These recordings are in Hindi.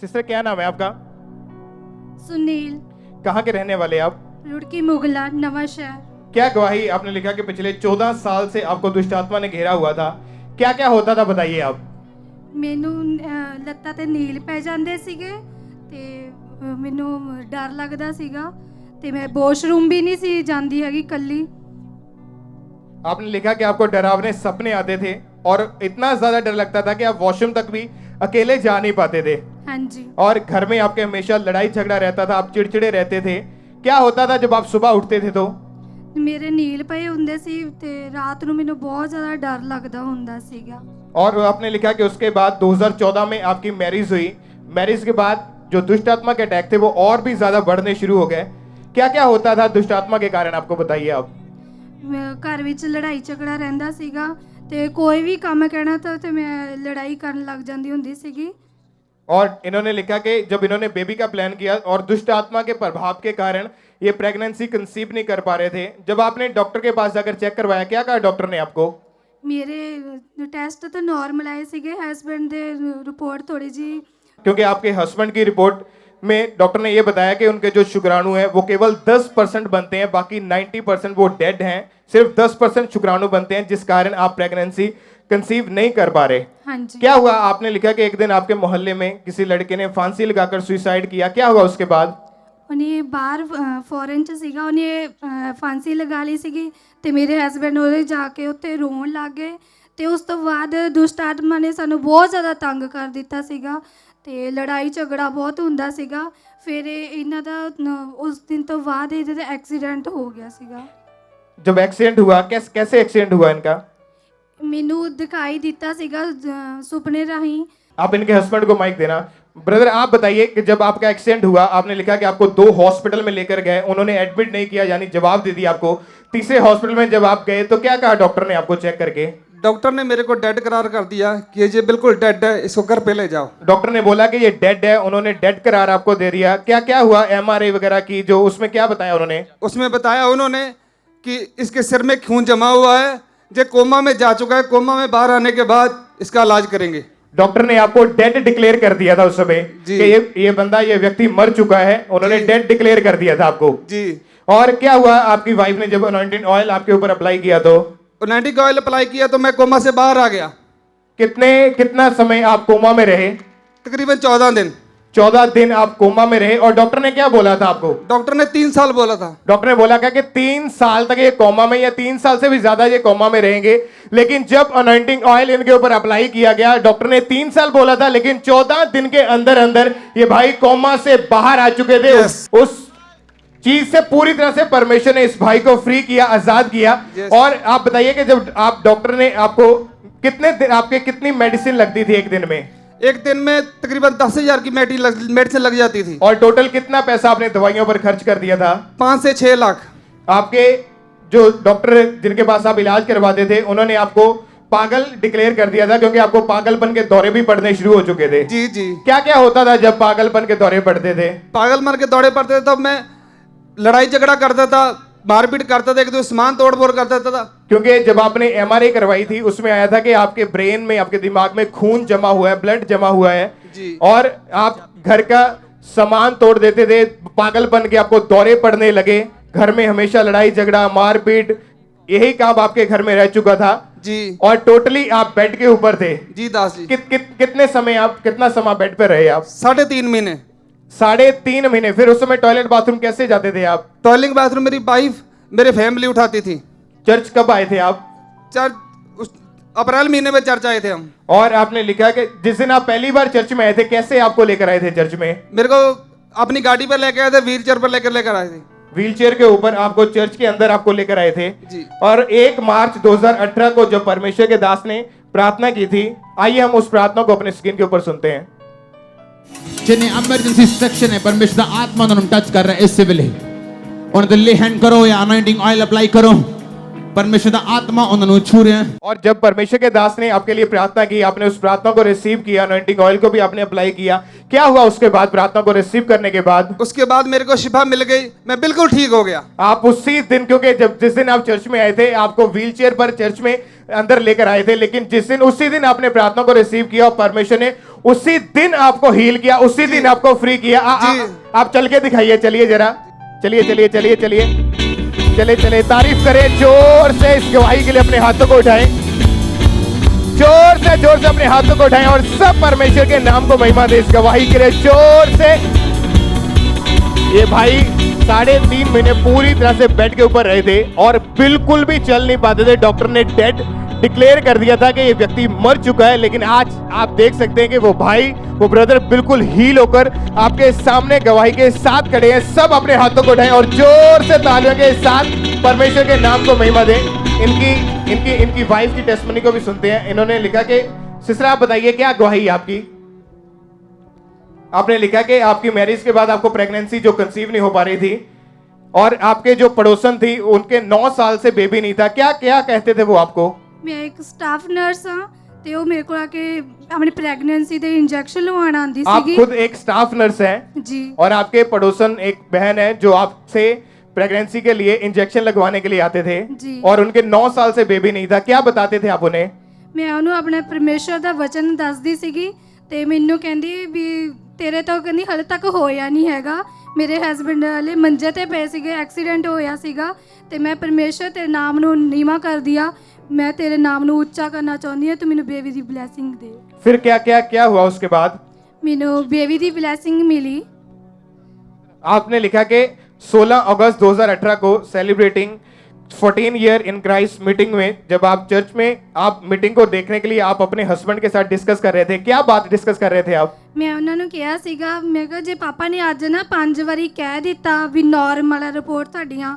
सिस्टर क्या नाम है आपका? सुनील, कहाँ के रहने वाले आप? रुड़की मुगला, नवा शहर। क्या गवाही आपने लिखा कि पिछले 14 साल से आपको दुष्ट आत्मा ने घेरा हुआ था, क्या क्या होता था बताइए आप। ਮੈਨੂੰ ਲੱਤਾਂ ਤੇ ਨੀਲ ਪੈ ਜਾਂਦੇ ਸੀਗੇ ਤੇ ਮੈਨੂੰ ਡਰ ਲੱਗਦਾ ਸੀਗਾ ਤੇ ਮੈਂ ਵਾਸ਼ਰੂਮ ਵੀ ਨਹੀਂ ਸੀ ਜਾਂਦੀ ਹੈਗੀ ਕੱਲੀ। आपने लिखा कि आपको डरावने सपने आते थे और इतना ज्यादा डर लगता था कि आप वॉशरूम तक भी अकेले जा नहीं पाते थे ਹਾਂਜੀ, और घर में आपके हमेशा लड़ाई झगड़ा रहता था, आप चिड़चिड़े रहते थे। क्या होता था जब आप सुबह उठते थे तो? ਮੇਰੇ ਨੀਲ ਪਏ ਹੁੰਦੇ ਸੀ ਤੇ ਰਾਤ ਨੂੰ ਮੈਨੂੰ ਬਹੁਤ ਜ਼ਿਆਦਾ ਡਰ ਲੱਗਦਾ ਹੁੰਦਾ ਸੀਗਾ। और आपने लिखा कि उसके बाद 2014 में आपकी मैरिज हुई। मैरिज के बाद जो दुष्ट आत्मा के अटैक थे वो और भी ज्यादा बढ़ने शुरू हो गए। क्या क्या होता था दुष्ट आत्मा के कारण, आपको बताइए आप। ਘਰ ਵਿੱਚ ਲੜਾਈ ਝਗੜਾ ਰਹਿੰਦਾ ਸੀਗਾ ਤੇ ਕੋਈ ਵੀ ਕੰਮ ਕਹਿਣਾ ਤਾਂ ਤੇ ਮੈਂ ਲੜਾਈ ਕਰਨ ਲੱਗ ਜਾਂਦੀ ਹੁੰਦੀ ਸੀਗੀ। और इन्होंने लिखा कि जब इन्होंने बेबी का प्लान किया और दुष्ट आत्मा के प्रभाव के कारण ये प्रेगनेंसी कंसीव नहीं कर पा रहे थे, जब आपने डॉक्टर के पास जाकर चेक करवाया, क्या कहा डॉक्टर ने आपको? ਮੇਰੇ ਟੈਸਟ ਤਾਂ ਨਾਰਮਲ ਆਏ ਸੀਗੇ, ਹਸਬੈਂਡ ਦੇ ਰਿਪੋर्ट थोड़ी जी। क्योंकि आपके हस्बैंड की रिपोर्ट में डॉक्टर ने ये बताया कि उनके जो शुक्राणु हैं वो केवल 10% बनते हैं, बाकी 90% वो डेड हैं। सिर्फ 10% शुक्राणु बनते हैं, जिस कारण आप प्रेगनेंसी कंसीव नहीं कर पा रहे। हाँ जी। क्या हुआ? आपने लिखा कि एक दिन आपके मोहल्ले में किसी लड़के ने फांसी लगाकर सुसाइड किया, क्या हुआ उसके बाद? ਉਹਨੇ ਬਾਹਰ ਫੋਰਨ ਚ ਸੀਗਾ, ਉਹਨੇ ਫਾਂਸੀ ਲਗਾ ਲਈ ਸੀਗੀ ਤੇ ਮੇਰੇ ਹਸਬੈਂਡ ਉਹਦੇ ਜਾ ਕੇ ਉੱਤੇ ਰੋਣ ਲੱਗ ਗਏ ਤੇ ਉਸ ਤੋਂ ਬਾਅਦ ਦੁਸ਼ਟ ਆਤਮਾ ਨੇ ਸਾਨੂੰ ਬਹੁਤ ਜ਼ਿਆਦਾ ਤੰਗ ਕਰ ਦਿੱਤਾ ਸੀਗਾ ਤੇ ਲੜਾਈ ਝਗੜਾ ਬਹੁਤ ਹੁੰਦਾ ਸੀਗਾ। ਫਿਰ ਇਹਨਾਂ ਦਾ ਉਸ ਦਿਨ ਤੋਂ ਬਾਅਦ ਇਹਦੇ ਦਾ ਐਕਸੀਡੈਂਟ ਹੋ ਗਿਆ ਸੀਗਾ। जब एक्सीडेंट हुआ, कैसे एक्सीडेंट हुआ इनका? ਮੈਨੂੰ ਦਿਖਾਈ ਦਿੱਤਾ ਸੀਗਾ ਸੁਪਨੇ ਰਾਹੀਂ। आप इनके हस्बैंड को माइक देना। ब्रदर आप बताइए कि जब आपका एक्सीडेंट हुआ, आपने लिखा कि आपको 2 हॉस्पिटल में लेकर गए, उन्होंने एडमिट नहीं किया, यानी जवाब दे दिया आपको। तीसरे हॉस्पिटल में जब आप गए तो क्या कहा डॉक्टर ने आपको चेक करके? डॉक्टर ने मेरे को डेड करार कर दिया कि ये बिल्कुल डेड है, इसको घर पे ले जाओ। डॉक्टर ने बोला कि ये डेड है, उन्होंने डेड करार आपको दे दिया। क्या क्या हुआ एमआरआई वगैरह की, जो उसमें क्या बताया उन्होंने? उसमें बताया उन्होंने कि इसके सिर में खून जमा हुआ है, ये कोमा में जा चुका है, कोमा में बाहर आने के बाद इसका इलाज करेंगे। डॉक्टर ने आपको डेड डिक्लेयर कर दिया था उस समय जी। कि ये बंदा, ये व्यक्ति मर चुका है, उन्होंने डेड डिक्लेयर कर दिया था आपको जी। और क्या हुआ? आपकी वाइफ ने जब अनॉइंटिंग ऑयल आपके ऊपर अप्लाई किया तो? अनॉइंटिंग ऑयल अप्लाई किया तो मैं कोमा से बाहर आ गया। कितना समय आप कोमा में रहे? तकरीबन 14 दिन। 14 दिन आप कोमा में रहे। और डॉक्टर ने क्या बोला था आपको? डॉक्टर ने 3 साल बोला था। डॉक्टर ने बोला क्या कि 3 साल तक ये कोमा में, या 3 साल से भी ज्यादा ये कोमा में रहेंगे। लेकिन जब अनॉइंटिंग ऑयल इनके ऊपर अप्लाई किया गया, डॉक्टर ने 3 साल बोला था, लेकिन 14 दिन के अंदर अंदर ये भाई कोमा से बाहर आ चुके थे। Yes. उस चीज से पूरी तरह से परमेश्वर ने इस भाई को फ्री किया, आजाद किया। Yes. और आप बताइए कि जब आप डॉक्टर ने आपको कितने दिन, आपके कितनी मेडिसिन लगती थी एक दिन में? एक दिन में तकरीबन 10,000 की मेडिसिन लग जाती थी। और टोटल कितना पैसा आपने दवाइयों पर खर्च कर दिया था? 5 से 6 लाख। आपके जो डॉक्टर जिनके पास आप इलाज करवाते थे, उन्होंने आपको पागल डिक्लेयर कर दिया था, क्योंकि आपको पागलपन के दौरे भी पड़ने शुरू हो चुके थे। जी जी। क्या क्या होता था जब पागलपन के दौरे पड़ते थे? पागल मर के दौड़े पड़ते थे, तब मैं लड़ाई झगड़ा करता था, मारपीट करता था, एक दूसरे सामान तोड़ फोड़ करता था। क्योंकि जब आपने एमआरआई करवाई थी उसमें आया था कि आपके ब्रेन में, आपके दिमाग में खून जमा हुआ है, ब्लड जमा हुआ है जी। और आप घर का सामान तोड़ देते थे। पागलपन के आपको दौरे पड़ने लगे, घर में हमेशा लड़ाई झगड़ा, मारपीट, यही काम आपके घर में रह चुका था जी। और टोटली आप बेड के ऊपर थे। जी दास जी। कितना समय बेड पे रहे आप? 3.5 महीने। 3.5 महीने। फिर उस समय टॉयलेट बाथरूम कैसे जाते थे आप? टॉयलेट बाथरूम मेरी वाइफ, मेरे फैमिली उठाती थी। चर्च कब आए थे आप? अप्रैल महीने में चर्च आए थे हम। और आपने लिखा कि जिस दिन आप पहली बार चर्च में आए थे, कैसे आपको लेकर आए थे चर्च में? मेरे को अपनी गाड़ी पर लेकर आए थे, व्हील चेयर पर लेकर आए थे। व्हील चेयर के ऊपर आपको चर्च के अंदर आपको लेकर आए थे जी। और 1 मार्च 2018 को जब परमेश्वर के दास ने प्रार्थना की थी, आइए हम उस प्रार्थना को अपने स्क्रीन के ऊपर सुनते हैं। जिन्हें इमरजेंसी सेक्शन है, परमेश्वर का आत्मा उन्होंने टच कर रहा है इससे पहले उन्हें ले हैंड करो या अनॉइंटिंग ऑयल अप्लाई करो, परमेश्वर का आत्मा उन्होंने छू रहे हैं। और जब परमेश्वर के दास ने आपके लिए प्रार्थना की, आपने उस प्रार्थना को रिसीव किया, अनॉइंटिंग ऑयल को भी आपने अप्लाई किया, क्या हुआ उसके बाद? प्रार्थना को रिसीव करने के बाद उसके बाद मेरे को शिफा मिल गई, मैं बिल्कुल ठीक हो गया। आप उसी दिन, क्योंकि जब जिस दिन आप चर्च में आए थे, आपको व्हील चेयर पर चर्च में अंदर लेकर आए थे, लेकिन जिस दिन, उसी दिन आपने प्रार्थना को रिसीव किया और परमेश्वर ने उसी दिन आपको हील किया, उसी दिन आपको फ्री किया। जी। आप चल के दिखाइए, चलिए जरा, चलिए चलिए चलिए चलिए चले चले, तारीफ करें जोर से इस गवाही के लिए। अपने हाथों को उठाएं, जोर से अपने हाथों को उठाएं और सब परमेश्वर के नाम को महिमा दे इस गवाही के लिए जोर से। ये भाई 3.5 महीने पूरी तरह से बेड के ऊपर रहे थे और बिल्कुल भी चल नहीं पाते थे। डॉक्टर ने डेड डिक्लेयर कर दिया था कि ये व्यक्ति मर चुका है, लेकिन आज आप देख सकते हैं कि वो भाई, वो ब्रदर बिल्कुल हील होकर आपके सामने गवाही के साथ खड़े हैं। सब अपने हाथों को उठाएं और जोर से तालियों के साथ परमेश्वर के नाम को महिमा दें। इनकी वाइफ की टेस्टमनी को भी सुनते हैं। इन्होंने लिखा कि सिस्टर आप बताइए क्या गवाही है आपकी। आपने लिखा कि आपकी मैरिज के बाद आपको प्रेगनेंसी जो कंसीव नहीं हो पा रही थी और आपके जो पड़ोसन थी उनके 9 साल से बेबी नहीं था। क्या क्या कहते थे वो आपको? ਮੈਂ ਇੱਕ ਸਟਾਫ ਨਰਸ ਹਾਂ ਤੇ ਉਹ ਮੇਰੇ ਕੋਲ ਆ ਕੇ ਆਪਣੀ ਪ੍ਰੈਗਨੈਂਸੀ ਦੇ ਇੰਜੈਕਸ਼ਨ ਲਵਾਉਣ ਆਂਦੀ आप ਸੀਗੀ खुद एक स्टाफ नर्स हैं जी। और आपके पड़ोसन एक बहन है जो आपसे प्रेगनेंसी के लिए इंजेक्शन लगवाने के लिए आते थे जी। और उनके 9 साल से बेबी नहीं था। क्या बताते थे आप उन्हें? ਮੈਂ ਉਹਨੂੰ ਆਪਣੇ ਪਰਮੇਸ਼ਰ ਦਾ ਵਚਨ ਦੱਸਦੀ ਸੀਗੀ ਤੇ ਮੈਨੂੰ ਕਹਿੰਦੀ ਵੀ ਤੇਰੇ ਤੋਂ ਕਹਿੰਦੀ ਹਲੇ ਤੱਕ ਹੋਇਆ ਨਹੀਂ ਹੈਗਾ। ਮੇਰੇ ਹਸਬੰਡ ਵਾਲੇ ਮੰਜੇ ਤੇ ਪਏ ਸੀਗੇ, ਐਕਸੀਡੈਂਟ ਹੋਇਆ ਸੀਗਾ ਤੇ ਮੈਂ ਪਰਮੇਸ਼ਰ ਤੇਰੇ ਨਾਮ ਨੂੰ ਨੀਵਾਂ ਕਰਦੀ ਆ। ਮੈਂ ਤੇਰੇ ਨਾਮ ਨੂੰ ਉੱਚਾ ਕਰਨਾ ਚਾਹੁੰਦੀ ਹਾਂ, ਤੂੰ ਮੈਨੂੰ ਬੇਬੀ ਦੀ ਬਲੇਸਿੰਗ ਦੇ। फिर क्या क्या क्या हुआ उसके बाद? ਮੈਨੂੰ ਬੇਬੀ ਦੀ ਬਲੇਸਿੰਗ ਮਿਲੀ। आपने लिखा कि 16 अगस्त 2018 को celebrating 14 year in Christ meeting में जब आप चर्च में आप मीटिंग को देखने के लिए आप अपने हस्बैंड के साथ डिस्कस कर रहे थे। क्या बात डिस्कस कर रहे थे आप? ਮੈਂ ਉਹਨਾਂ ਨੂੰ ਕਿਹਾ ਸੀਗਾ, ਮੈਂ ਕਿਹਾ ਜੇ ਪਾਪਾ ਨੇ ਅੱਜ ਨਾ 5 ਵਾਰੀ ਕਹਿ ਦਿੱਤਾ ਵੀ ਨਾਰਮਲ ਰਿਪੋਰਟ ਤੁਹਾਡੀਆਂ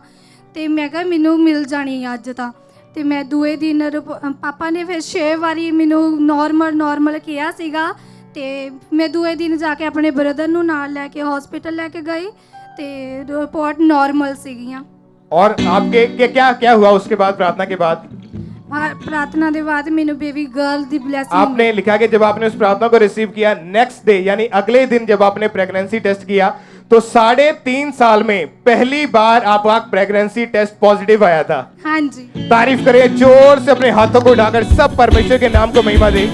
ਤੇ ਮੈਂ ਕਿਹਾ ਮੈਨੂੰ ਮਿਲ ਜਾਣੀ ਅੱਜ ਤਾਂ। ਤੇ ਮੈਂ ਦੂਏ ਦਿਨ ਪਾਪਾ ਨੇ ਫਿਰ 6 ਵਾਰੀ ਮੈਨੂੰ ਨਾਰਮਲ ਕਿਹਾ ਸੀਗਾ ਤੇ ਮੈਂ ਦੂਏ ਦਿਨ ਜਾ ਕੇ ਆਪਣੇ ਬ੍ਰਦਰ ਨੂੰ ਨਾਲ ਲੈ ਕੇ ਹਸਪੀਟਲ ਲੈ ਕੇ ਗਈ ਤੇ ਰਿਪੋਰਟ ਨਾਰਮਲ ਸੀਗੀਆਂ। और आपके क्या क्या हुआ उसके बाद, प्रार्थना के बाद? प्रार्थना के बाद मैंने बेबी गर्ल दी ब्लेसिंग। आपने लिखा कि जब आपने उस प्रार्थना को रिसीव किया, नेक्स्ट डे यानी अगले दिन जब आपने प्रेगनेंसी टेस्ट किया तो 3.5 साल में पहली बार आपका प्रेगनेंसी टेस्ट पॉजिटिव आया था। हाँ जी। तारीफ करिए जोर से, अपने हाथों को उठाकर सब परमेश्वर के नाम को महिमा दे।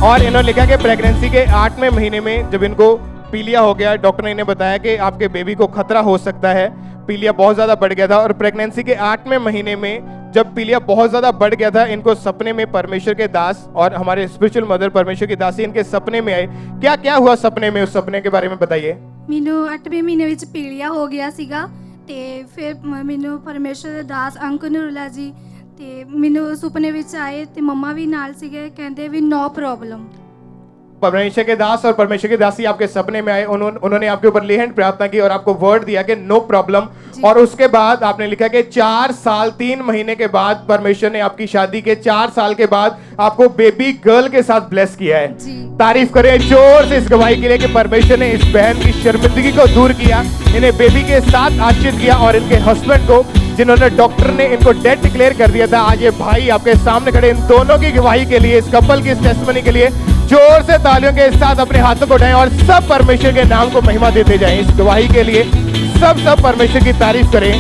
और इन्होंने लिखा कि प्रेगनेंसी के 8वें महीने में जब इनको पीलिया हो गया, डॉक्टर ने इन्हें बताया कि आपके बेबी को खतरा हो सकता है, पीलिया बहुत ज़्यादा बढ़ गया था। और प्रेगनेंसी के 8वें महीने में जब पीलिया बहुत ज़्यादा बढ़ गया था, इनको सपने में परमेश्वर के दास और हमारे स्पिरिचुअल मदर परमेश्वर की दासी इनके सपने में आए। क्या क्या हुआ सपने में, उस सपने के बारे में बताइए। ਮੈਨੂੰ 8ਵੇਂ ਮਹੀਨੇ ਵਿੱਚ ਪੀਲੀਆ ਹੋ ਗਿਆ ਸੀਗਾ ਤੇ ਫਿਰ ਮੈਨੂੰ ਪਰਮੇਸ਼ਰ ਦੇ ਦਾਸ ਅੰਕ ਨੂਰਲਾ ਜੀ ਤੇ ਮੈਨੂੰ ਸੁਪਨੇ ਵਿੱਚ ਆਏ ਤੇ ਮੰਮਾ ਵੀ ਨਾਲ ਸੀਗੇ, ਕਹਿੰਦੇ ਵੀ ਨੋ ਪ੍ਰੋਬਲਮ। परमेश्वर के दास और परमेश्वर की दासी आपके सपने में आए, उन्होंने आपके ऊपर लेहन प्रार्थना की और आपको वर्ड दिया कि नो प्रॉब्लम। और उसके बाद आपने लिखा कि 4 साल 3 महीने के बाद परमेश्वर ने आपकी शादी के 4 साल के बाद आपको बेबी गर्ल के साथ ब्लेस किया है। जी। तारीफ करें जोर से इस गवाही के लिए कि परमेश्वर ने इस बहन की शर्मिंदगी को दूर किया, इन्हें बेबी के साथ आशीष किया और इनके हस्बैंड को, जिन्होंने डॉक्टर ने इनको डेड डिक्लेयर कर दिया था, आज ये भाई आपके सामने खड़े। इन दोनों की गवाही के लिए, इस कपल की इस टेस्टमनी के लिए जोर से तालियों के साथ अपने हाथों को उठाएं और सब परमेश्वर के नाम को महिमा देते जाएं। इस गवाही के लिए सब परमेश्वर की तारीफ करें।